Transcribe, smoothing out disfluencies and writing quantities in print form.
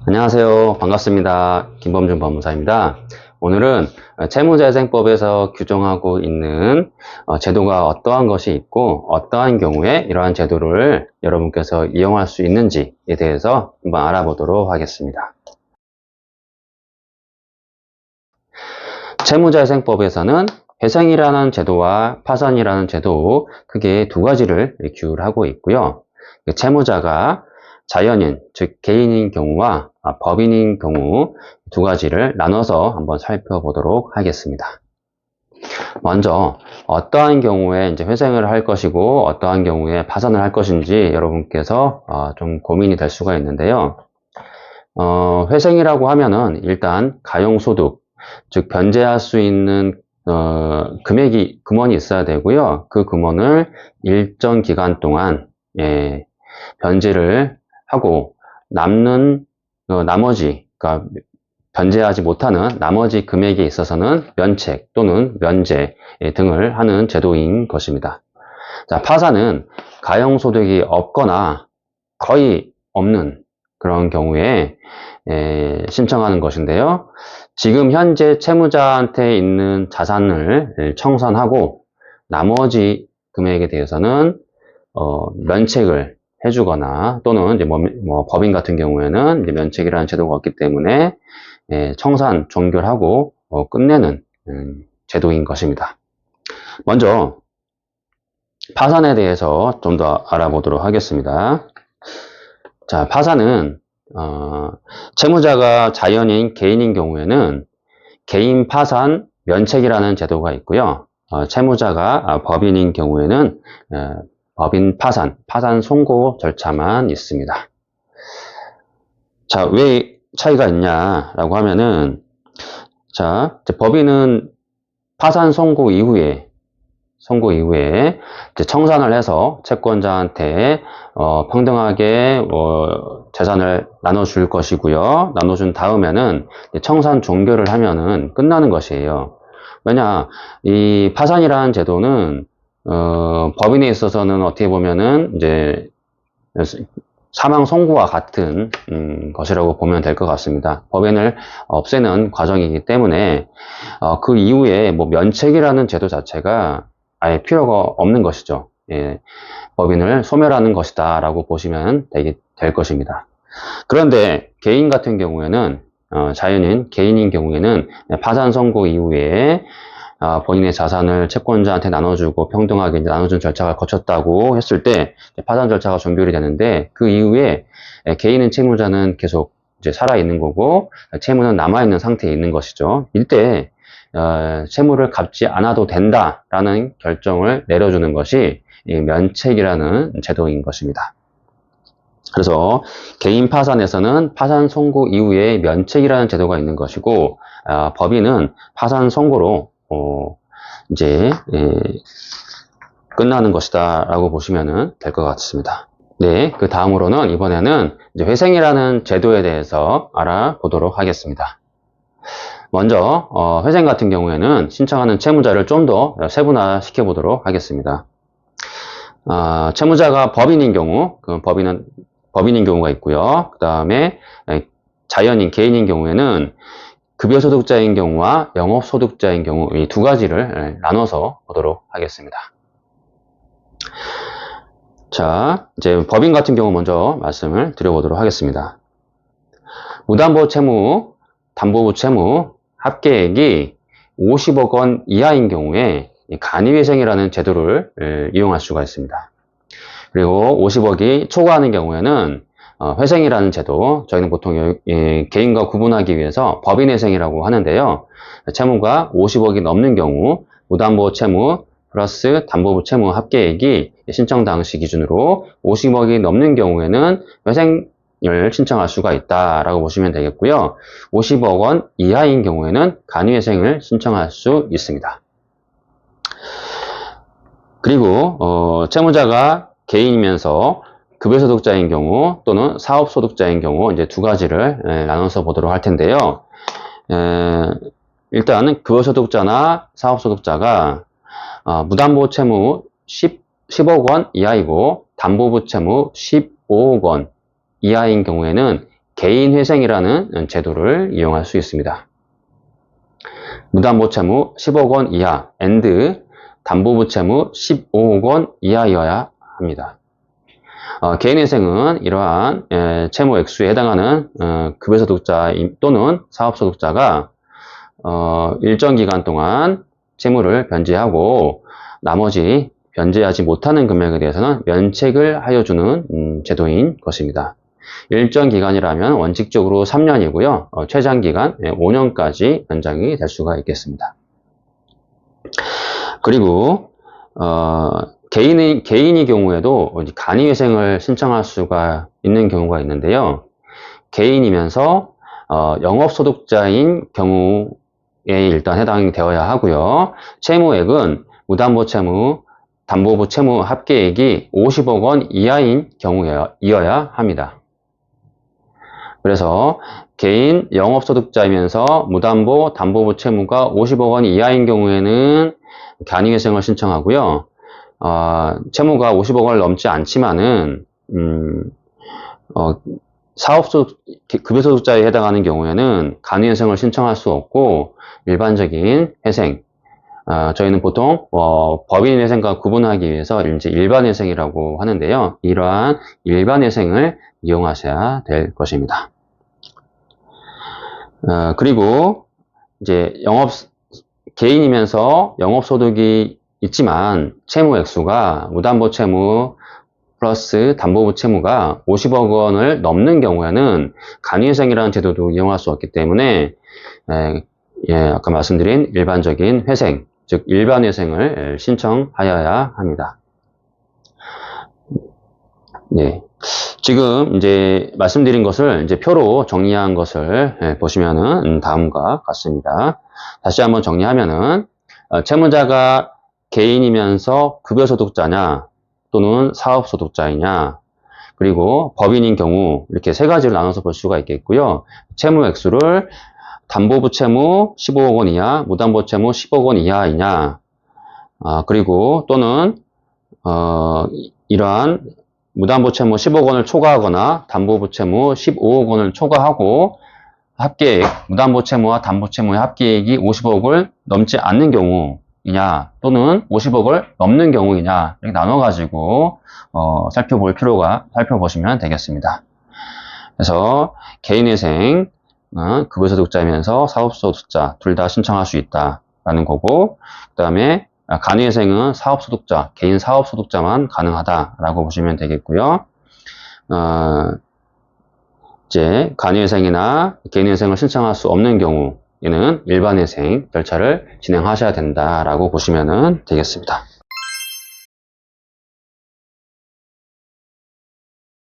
안녕하세요. 반갑습니다. 김범준 법무사입니다. 오늘은 채무자생법에서 규정하고 있는 제도가 어떠한 것이 있고 어떠한 경우에 이러한 제도를 여러분께서 이용할 수 있는지에 대해서 한번 알아보도록 하겠습니다. 채무자생법에서는 회생이라는 제도와 파산이라는 제도, 크게 두 가지를 규율 하고 있고요. 채무자가 자연인, 즉 개인인 경우와 법인인 경우 두 가지를 나눠서 한번 살펴보도록 하겠습니다. 먼저 어떠한 경우에 이제 회생을 할 것이고 어떠한 경우에 파산을 할 것인지 여러분께서 좀 고민이 될 수가 있는데요. 회생이라고 하면은 일단 가용소득, 즉 변제할 수 있는 금원이 있어야 되고요. 그 금원을 일정 기간 동안 변제를 하고 남는 나머지, 그러니까 변제하지 못하는 나머지 금액에 있어서는 면책 또는 면제 등을 하는 제도인 것입니다. 자, 파산은 가용소득이 없거나 거의 없는 그런 경우에 신청하는 것인데요. 지금 현재 채무자한테 있는 자산을 청산하고 나머지 금액에 대해서는 면책을 해주거나 또는 이제 법인 같은 경우에는 이제 면책이라는 제도가 없기 때문에 청산 종결하고 끝내는 제도인 것입니다. 먼저 파산에 대해서 좀 더 알아보도록 하겠습니다. 자, 파산은 채무자가 자연인 개인인 경우에는 개인 파산 면책이라는 제도가 있고요. 채무자가 법인인 경우에는 법인 파산 송고 절차만 있습니다. 자, 왜 차이가 있냐라고 하면은, 자, 법인은 파산 송고 이후에 이제 청산을 해서 채권자한테 평등하게 재산을 나눠줄 것이고요. 나눠준 다음에는 청산 종결을 하면은 끝나는 것이에요. 왜냐, 이 파산이라는 제도는 법인에 있어서는 어떻게 보면은 이제 사망 선고와 같은 것이라고 보면 될 것 같습니다. 법인을 없애는 과정이기 때문에 그 이후에 뭐 면책이라는 제도 자체가 아예 필요가 없는 것이죠. 법인을 소멸하는 것이다 라고 보시면 될 것입니다. 그런데 개인 같은 경우에는 자연인 개인인 경우에는 파산 선고 이후에 본인의 자산을 채권자한테 나눠주고 평등하게 나눠준 절차가 거쳤다고 했을 때 파산 절차가 종결이 되는데 그 이후에 개인은 채무자는 계속 이제 살아있는 거고 채무는 남아있는 상태에 있는 것이죠. 이때 채무를 갚지 않아도 된다라는 결정을 내려주는 것이 면책이라는 제도인 것입니다. 그래서 개인 파산에서는 파산 선고 이후에 면책이라는 제도가 있는 것이고 법인은 파산 선고로 이제 끝나는 것이다 라고 보시면 될 것 같습니다. 네, 그 다음으로는 이번에는 이제 회생이라는 제도에 대해서 알아보도록 하겠습니다. 먼저 회생 같은 경우에는 신청하는 채무자를 좀 더 세분화 시켜보도록 하겠습니다. 채무자가 법인인 경우, 그 법인인 경우가 있고요. 그 다음에 자연인 개인인 경우에는 급여소득자인 경우와 영업소득자인 경우 이 두 가지를 나눠서 보도록 하겠습니다. 자, 이제 법인 같은 경우 먼저 말씀을 드려보도록 하겠습니다. 무담보 채무, 담보부 채무 합계액이 50억 원 이하인 경우에 간이회생이라는 제도를 이용할 수가 있습니다. 그리고 50억이 초과하는 경우에는 회생이라는 제도, 저희는 보통 개인과 구분하기 위해서 법인회생이라고 하는데요. 채무가 50억이 넘는 경우 무담보 채무 플러스 담보부 채무 합계액이 신청 당시 기준으로 50억이 넘는 경우에는 회생을 신청할 수가 있다라고 보시면 되겠고요. 50억 원 이하인 경우에는 간이회생을 신청할 수 있습니다. 그리고 채무자가 개인이면서 급여소득자인 경우 또는 사업소득자인 경우 이제 두 가지를 나눠서 보도록 할 텐데요. 일단은 급여소득자나 사업소득자가 무담보 채무 10억 원 이하이고 담보부 채무 15억 원 이하인 경우에는 개인회생이라는 제도를 이용할 수 있습니다. 무담보 채무 10억 원 이하 and 담보부 채무 15억 원 이하여야 합니다. 개인회생은 이러한 채무 액수에 해당하는 급여소득자 또는 사업소득자가 일정 기간 동안 채무를 변제하고 나머지 변제하지 못하는 금액에 대해서는 면책을 하여 주는 제도인 것입니다. 일정 기간이라면 원칙적으로 3년이고요. 최장 기간 5년까지 연장이 될 수가 있겠습니다. 그리고 개인의 경우에도 간이회생을 신청할 수가 있는 경우가 있는데요. 개인이면서 영업소득자인 경우에 일단 해당이 되어야 하고요. 채무액은 무담보 채무, 담보부 채무 합계액이 50억 원 이하인 경우여야 합니다. 그래서 개인 영업소득자이면서 무담보, 담보부 채무가 50억 원 이하인 경우에는 간이회생을 신청하고요. 채무가 50억 원을 넘지 않지만은 급여소득자에 해당하는 경우에는 간이회생을 신청할 수 없고 일반적인 회생, 저희는 보통 법인회생과 구분하기 위해서 이제 일반회생이라고 하는데요. 이러한 일반회생을 이용하셔야 될 것입니다. 그리고 이제 개인이면서 영업소득이 있지만 채무 액수가 무담보 채무 플러스 담보부 채무가 50억 원을 넘는 경우에는 간이회생이라는 제도도 이용할 수 없기 때문에 아까 말씀드린 일반적인 회생, 즉 일반회생을 신청하여야 합니다. 네. 지금 이제 말씀드린 것을 이제 표로 정리한 것을 보시면은 다음과 같습니다. 다시 한번 정리하면은 채무자가 개인이면서 급여소득자냐 또는 사업소득자이냐 그리고 법인인 경우 이렇게 세 가지로 나눠서 볼 수가 있겠고요. 채무 액수를 담보부 채무 15억 원 이하, 무담보 채무 10억 원 이하이냐 그리고 또는 이러한 무담보 채무 10억 원을 초과하거나 담보부 채무 15억 원을 초과하고 합계액, 무담보 채무와 담보 채무의 합계액이 50억을 넘지 않는 경우이냐 또는 50억을 넘는 경우이냐 이렇게 나눠가지고 살펴보시면 되겠습니다. 그래서 개인회생, 급여소득자이면서 사업소득자 둘 다 신청할 수 있다라는 거고 그 다음에 간이회생은 사업소득자, 개인 사업소득자만 가능하다라고 보시면 되겠고요. 이제 간이회생이나 개인회생을 신청할 수 없는 경우에는 일반회생 절차를 진행하셔야 된다라고 보시면 되겠습니다.